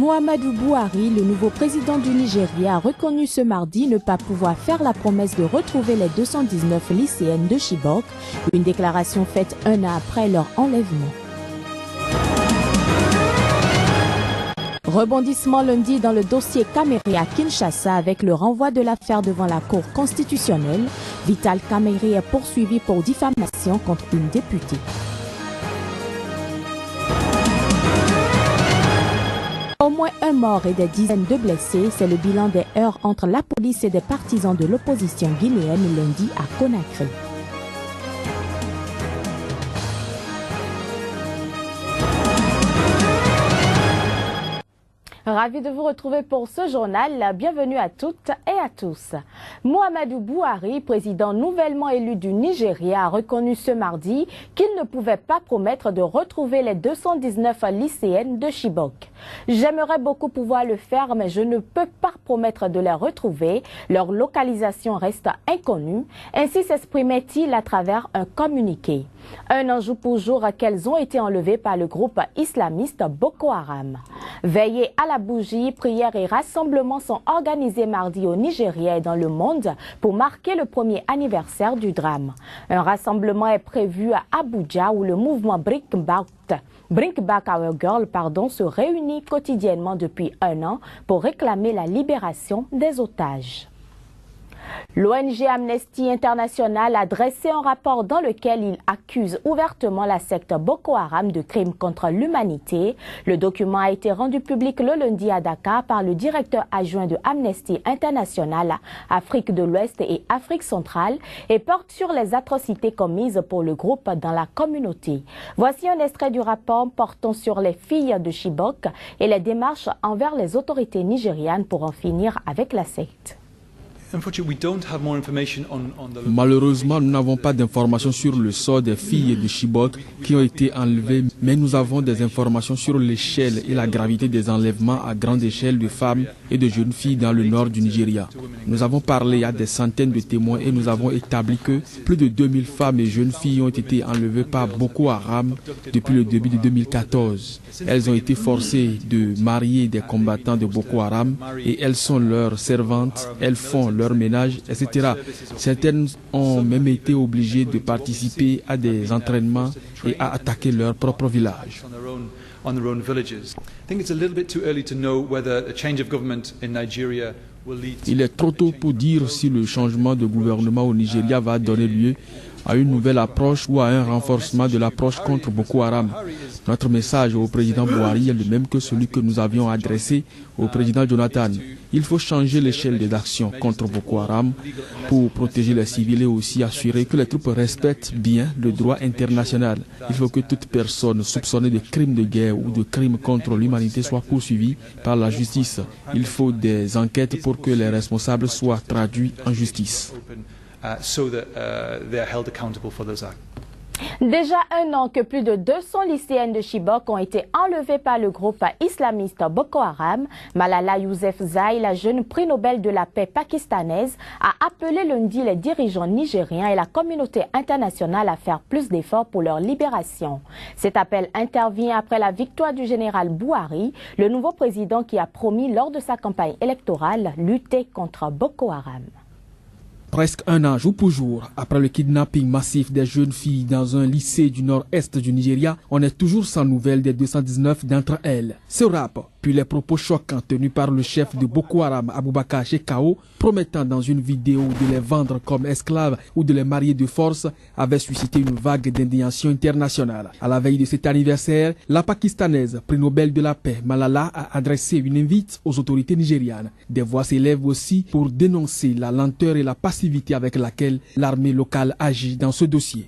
Muhammadu Buhari, le nouveau président du Nigeria, a reconnu ce mardi ne pas pouvoir faire la promesse de retrouver les 219 lycéennes de Chibok, une déclaration faite un an après leur enlèvement. Rebondissement lundi dans le dossier Kameri à Kinshasa avec le renvoi de l'affaire devant la Cour constitutionnelle. Vital Kameri est poursuivi pour diffamation contre une députée. Au moins un mort et des dizaines de blessés, c'est le bilan des heurts entre la police et des partisans de l'opposition guinéenne lundi à Conakry. Ravi de vous retrouver pour ce journal. Bienvenue à toutes et à tous. Muhammadu Buhari, président nouvellement élu du Nigeria, a reconnu ce mardi qu'il ne pouvait pas promettre de retrouver les 219 lycéennes de Chibok. J'aimerais beaucoup pouvoir le faire, mais je ne peux pas promettre de les retrouver. Leur localisation reste inconnue. Ainsi s'exprimait-il à travers un communiqué. Un an jour pour jour qu'elles ont été enlevées par le groupe islamiste Boko Haram. Veillées à la bougie, prières et rassemblements sont organisés mardi au Nigeria et dans le monde pour marquer le premier anniversaire du drame. Un rassemblement est prévu à Abuja où le mouvement Bring Back Our Girl se réunit quotidiennement depuis un an pour réclamer la libération des otages. L'ONG Amnesty International a dressé un rapport dans lequel il accuse ouvertement la secte Boko Haram de crimes contre l'humanité. Le document a été rendu public le lundi à Dakar par le directeur adjoint de Amnesty International, Afrique de l'Ouest et Afrique centrale et porte sur les atrocités commises pour le groupe dans la communauté. Voici un extrait du rapport portant sur les filles de Chibok et les démarches envers les autorités nigérianes pour en finir avec la secte. Malheureusement, nous n'avons pas d'informations sur le sort des filles de Chibok qui ont été enlevées, mais nous avons des informations sur l'échelle et la gravité des enlèvements à grande échelle de femmes et de jeunes filles dans le nord du Nigeria. Nous avons parlé à des centaines de témoins et nous avons établi que plus de 2000 femmes et jeunes filles ont été enlevées par Boko Haram depuis le début de 2014. Elles ont été forcées de marier des combattants de Boko Haram et elles sont leurs servantes, elles font leur ménage, etc. Certaines ont même été obligées de participer à des entraînements et à attaquer leur propre village. Il est trop tôt pour dire si le changement de gouvernement au Nigeria va donner lieu à une nouvelle approche ou à un renforcement de l'approche contre Boko Haram. Notre message au président Buhari est le même que celui que nous avions adressé au président Jonathan. Il faut changer l'échelle des actions contre Boko Haram pour protéger les civils et aussi assurer que les troupes respectent bien le droit international. Il faut que toute personne soupçonnée de crimes de guerre ou de crimes contre l'humanité soit poursuivie par la justice. Il faut des enquêtes pour que les responsables soient traduits en justice. Déjà un an que plus de 200 lycéennes de Chibok ont été enlevées par le groupe islamiste Boko Haram, Malala Yousafzai, la jeune prix Nobel de la paix pakistanaise, a appelé lundi les dirigeants nigériens et la communauté internationale à faire plus d'efforts pour leur libération. Cet appel intervient après la victoire du général Buhari, le nouveau président qui a promis lors de sa campagne électorale lutter contre Boko Haram. Presque un an, jour pour jour, après le kidnapping massif des jeunes filles dans un lycée du nord-est du Nigeria, on est toujours sans nouvelles des 219 d'entre elles. Ce rap, puis les propos choquants tenus par le chef de Boko Haram, Abubakar Shekau, promettant dans une vidéo de les vendre comme esclaves ou de les marier de force, avaient suscité une vague d'indignation internationale. À la veille de cet anniversaire, la pakistanaise, prix Nobel de la paix, Malala, a adressé une invite aux autorités nigérianes. Des voix s'élèvent aussi pour dénoncer la lenteur et la passivité avec laquelle l'armée locale agit dans ce dossier.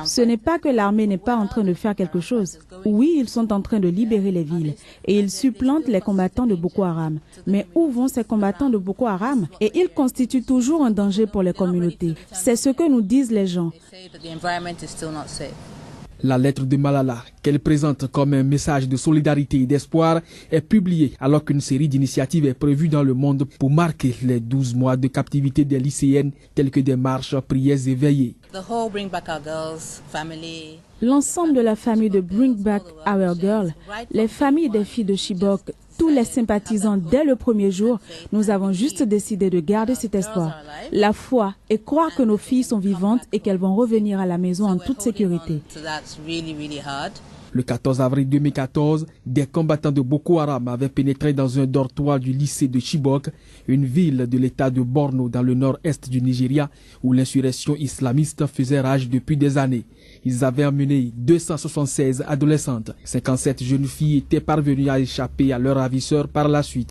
Ce n'est pas que l'armée n'est pas en train de faire quelque chose. Oui, ils sont en train de libérer les villes et ils supplantent les combattants de Boko Haram. Mais où vont ces combattants de Boko Haram? Et ils constituent toujours un danger pour les communautés. C'est ce que nous disent les gens. La lettre de Malala, qu'elle présente comme un message de solidarité et d'espoir, est publiée alors qu'une série d'initiatives est prévue dans le monde pour marquer les 12 mois de captivité des lycéennes, telles que des marches, prières et veillées. L'ensemble de la famille de Bring Back Our Girl, les familles des filles de Chibok, tous les sympathisants dès le premier jour, nous avons juste décidé de garder cet espoir, la foi et croire que nos filles sont vivantes et qu'elles vont revenir à la maison en toute sécurité. Le 14 avril 2014, des combattants de Boko Haram avaient pénétré dans un dortoir du lycée de Chibok, une ville de l'état de Borno dans le nord-est du Nigeria, où l'insurrection islamiste faisait rage depuis des années. Ils avaient emmené 276 adolescentes. 57 jeunes filles étaient parvenues à échapper à leurs ravisseurs par la suite.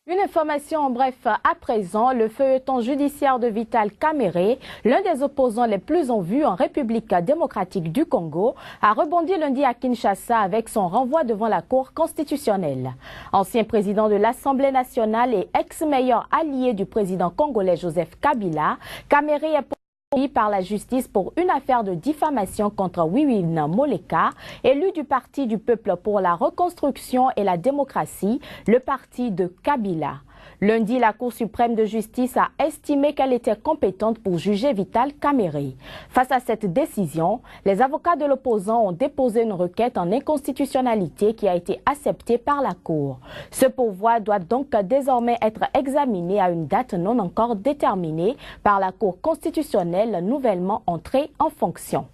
Une information en bref à présent, le feuilleton judiciaire de Vital Kamerhe, l'un des opposants les plus en vue en République démocratique du Congo, a rebondi lundi à Kinshasa avec son renvoi devant la Cour constitutionnelle. Ancien président de l'Assemblée nationale et ex-meilleur allié du président congolais Joseph Kabila, Kamerhe est poursuivi par la justice pour une affaire de diffamation contre Wiwin Moleka, élu du Parti du peuple pour la reconstruction et la démocratie, le parti de Kabila. Lundi, la Cour suprême de justice a estimé qu'elle était compétente pour juger Vital Kamerhe. Face à cette décision, les avocats de l'opposant ont déposé une requête en inconstitutionnalité qui a été acceptée par la Cour. Ce pourvoi doit donc désormais être examiné à une date non encore déterminée par la Cour constitutionnelle nouvellement entrée en fonction.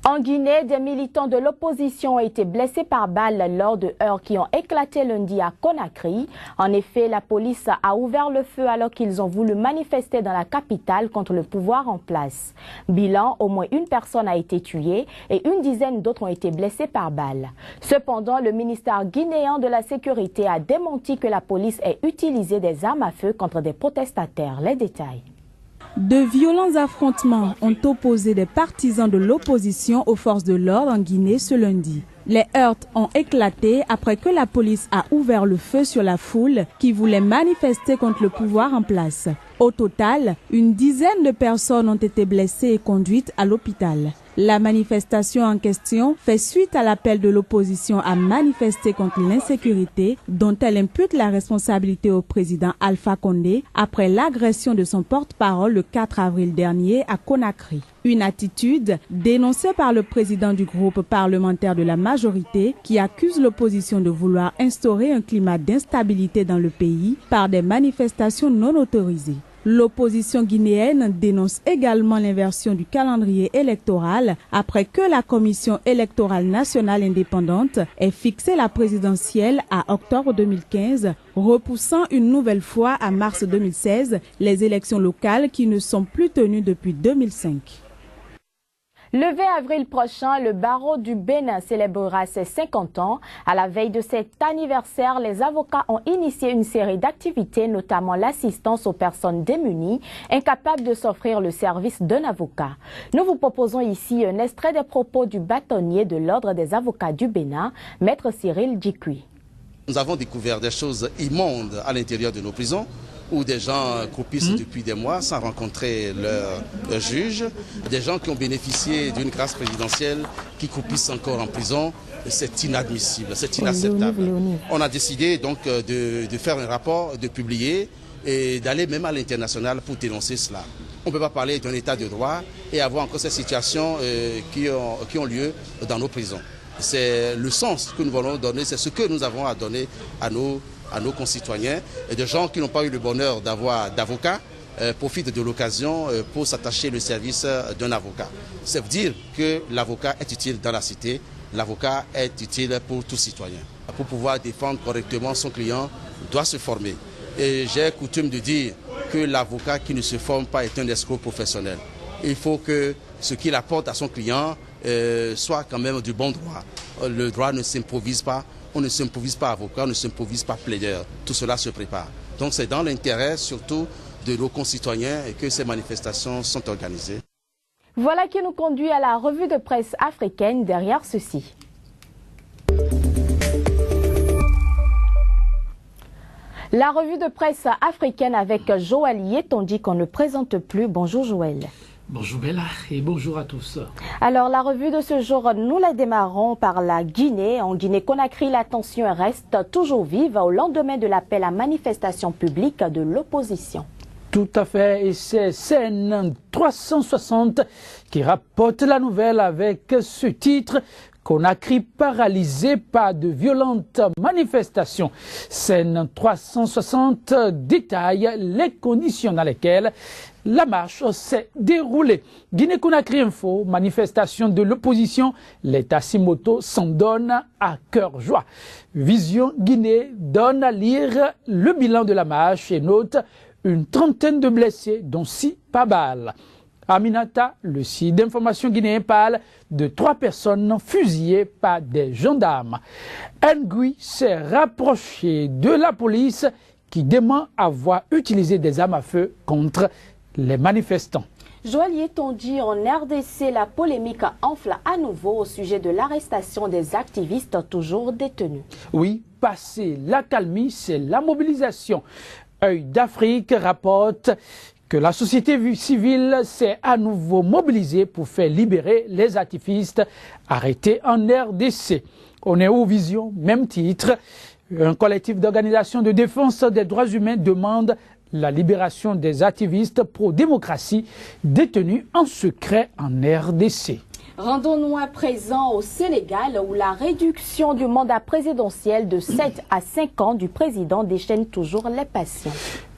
En Guinée, des militants de l'opposition ont été blessés par balle lors de heurts qui ont éclaté lundi à Conakry. En effet, la police a ouvert le feu alors qu'ils ont voulu manifester dans la capitale contre le pouvoir en place. Bilan, au moins une personne a été tuée et une dizaine d'autres ont été blessés par balle. Cependant, le ministère guinéen de la Sécurité a démenti que la police ait utilisé des armes à feu contre des protestataires. Les détails. De violents affrontements ont opposé des partisans de l'opposition aux forces de l'ordre en Guinée ce lundi. Les heurts ont éclaté après que la police a ouvert le feu sur la foule qui voulait manifester contre le pouvoir en place. Au total, une dizaine de personnes ont été blessées et conduites à l'hôpital. La manifestation en question fait suite à l'appel de l'opposition à manifester contre l'insécurité dont elle impute la responsabilité au président Alpha Condé après l'agression de son porte-parole le 4 avril dernier à Conakry. Une attitude dénoncée par le président du groupe parlementaire de la majorité qui accuse l'opposition de vouloir instaurer un climat d'instabilité dans le pays par des manifestations non autorisées. L'opposition guinéenne dénonce également l'inversion du calendrier électoral après que la Commission électorale nationale indépendante ait fixé la présidentielle à octobre 2015, repoussant une nouvelle fois à mars 2016 les élections locales qui ne sont plus tenues depuis 2005. Le 20 avril prochain, le barreau du Bénin célébrera ses 50 ans. À la veille de cet anniversaire, les avocats ont initié une série d'activités, notamment l'assistance aux personnes démunies, incapables de s'offrir le service d'un avocat. Nous vous proposons ici un extrait des propos du bâtonnier de l'Ordre des avocats du Bénin, Maître Cyril Djikui. Nous avons découvert des choses immondes à l'intérieur de nos prisons, où des gens croupissent depuis des mois sans rencontrer leur juge, des gens qui ont bénéficié d'une grâce présidentielle qui croupissent encore en prison. C'est inadmissible, c'est inacceptable. On a décidé donc de faire un rapport, de publier et d'aller même à l'international pour dénoncer cela. On ne peut pas parler d'un état de droit et avoir encore ces situations qui ont lieu dans nos prisons. C'est le sens que nous voulons donner, c'est ce que nous avons à donner à nos concitoyens, et de gens qui n'ont pas eu le bonheur d'avoir d'avocats profitent de l'occasion pour s'attacher le service d'un avocat. Ça veut dire que l'avocat est utile dans la cité, l'avocat est utile pour tout citoyen. Pour pouvoir défendre correctement son client, doit se former. Et j'ai coutume de dire que l'avocat qui ne se forme pas est un escroc professionnel. Il faut que ce qu'il apporte à son client soit quand même du bon droit. Le droit ne s'improvise pas. On ne s'improvise pas avocat, on ne s'improvise pas plaideur. Tout cela se prépare. Donc c'est dans l'intérêt surtout de nos concitoyens que ces manifestations sont organisées. Voilà qui nous conduit à la revue de presse africaine derrière ceci. La revue de presse africaine avec Joël Yetonji qu'on ne présente plus. Bonjour Joël. Bonjour Bella et bonjour à tous. Alors la revue de ce jour, nous la démarrons par la Guinée. En Guinée-Conakry, la tension reste toujours vive au lendemain de l'appel à manifestation publique de l'opposition. Tout à fait, et c'est CN 360 qui rapporte la nouvelle avec ce titre: Conakry paralysé par de violentes manifestations. CN 360 détaille les conditions dans lesquelles la marche s'est déroulée. Guinée-Conakry Info, manifestation de l'opposition, l'État Simoto s'en donne à cœur joie. Vision Guinée donne à lire le bilan de la marche et note une trentaine de blessés, dont 6 par balle. Aminata, le site d'information guinéen, parle de 3 personnes fusillées par des gendarmes. Ngui s'est rapproché de la police qui dément avoir utilisé des armes à feu contre les manifestants. Joël Tondi, en RDC, la polémique enfle à nouveau au sujet de l'arrestation des activistes toujours détenus. Oui, passé l'accalmie, c'est la mobilisation. Œil d'Afrique rapporte que la société civile s'est à nouveau mobilisée pour faire libérer les activistes arrêtés en RDC. On est au Vision, même titre. Un collectif d'organisation de défense des droits humains demande la libération des activistes pro-démocratie détenus en secret en RDC. Rendons-nous à présent au Sénégal où la réduction du mandat présidentiel de 7 à 5 ans du président déchaîne toujours les passions.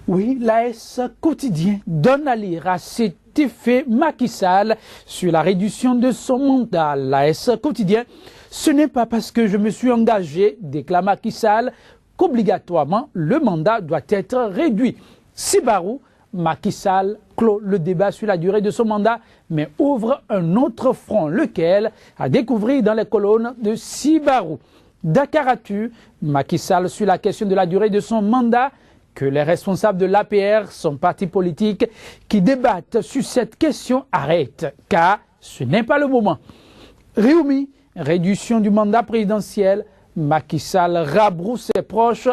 Oui, l'AS quotidien donne à lire à cet effet Macky Sall sur la réduction de son mandat. L'AS quotidien, ce n'est pas parce que je me suis engagé, déclare Macky Sall, qu'obligatoirement le mandat doit être réduit. Sibarou, Macky Sall clôt le débat sur la durée de son mandat, mais ouvre un autre front, lequel à découvrir dans les colonnes de Sibarou. Dakaratu, Macky Sall sur la question de la durée de son mandat, que les responsables de l'APR, son parti politique, qui débattent sur cette question arrêtent, car ce n'est pas le moment. Réumi, réduction du mandat présidentiel, Macky Sall rabrousse ses proches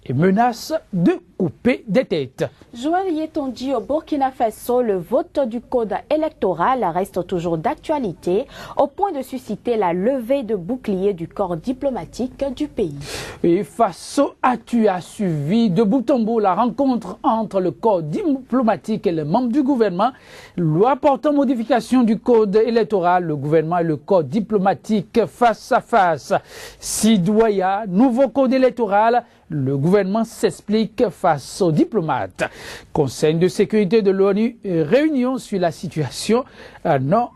et menace de couper des têtes. Joël Tondi, au Burkina Faso, le vote du code électoral reste toujours d'actualité, au point de susciter la levée de boucliers du corps diplomatique du pays. Et Faso Atu a suivi de bout en bout la rencontre entre le corps diplomatique et les membres du gouvernement. Loi portant modification du code électoral, le gouvernement et le corps diplomatique face à face. Sidoya, nouveau code électoral, le gouvernement s'explique face aux diplomates. Conseil de sécurité de l'ONU, réunion sur la situation. Non,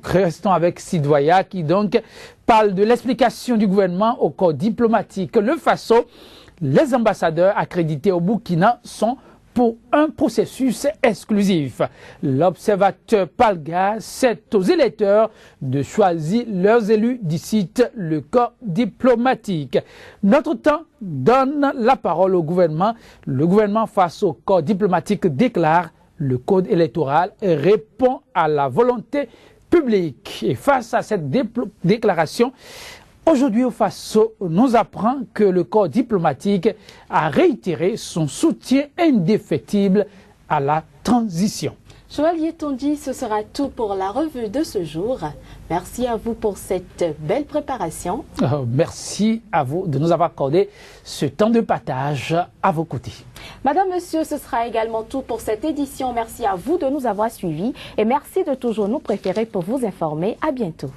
restons avec Sidoya qui donc parle de l'explication du gouvernement au corps diplomatique. Le Faso, les ambassadeurs accrédités au Burkina sont pour un processus exclusif. L'observateur Palga, c'est aux électeurs de choisir leurs élus d'ici le corps diplomatique. Notre temps donne la parole au gouvernement. Le gouvernement face au corps diplomatique déclare le code électoral répond à la volonté publique. Et face à cette déclaration, aujourd'hui, au Faso nous apprend que le corps diplomatique a réitéré son soutien indéfectible à la transition. Joël Tondi, ce sera tout pour la revue de ce jour. Merci à vous pour cette belle préparation. Merci à vous de nous avoir accordé ce temps de partage à vos côtés. Madame, Monsieur, ce sera également tout pour cette édition. Merci à vous de nous avoir suivis et merci de toujours nous préférer pour vous informer. À bientôt.